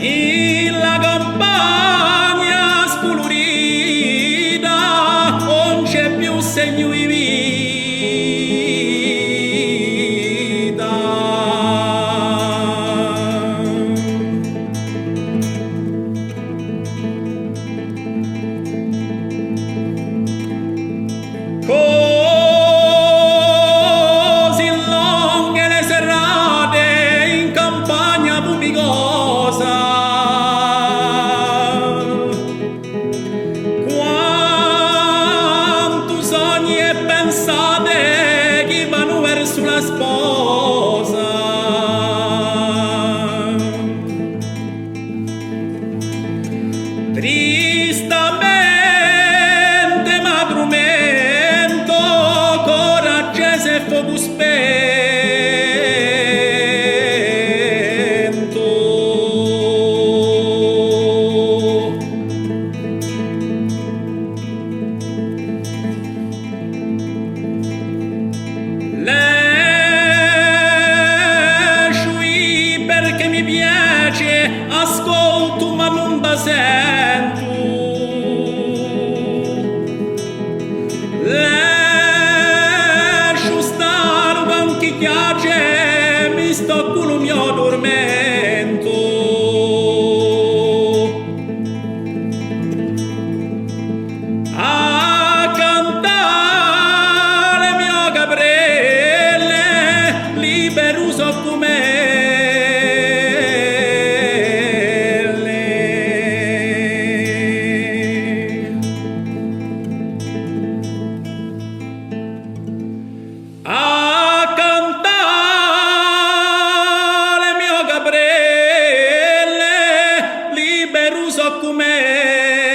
in la campagna scolorita non c'è più segno di vita. Così lunghe le serrate in campagna pubicosa, quanto sogni e pensate che vanno verso la sposa. Tristamente madrumento, coraggioso e fuoco spento. Lesci perché mi piace, ascolto ma non da sento. Lascio stare con chi piace, mi sto con il mio tormento. A cantare mio caprelle, libero so com'elle. A cantare mio caprelle, libero so com'elle.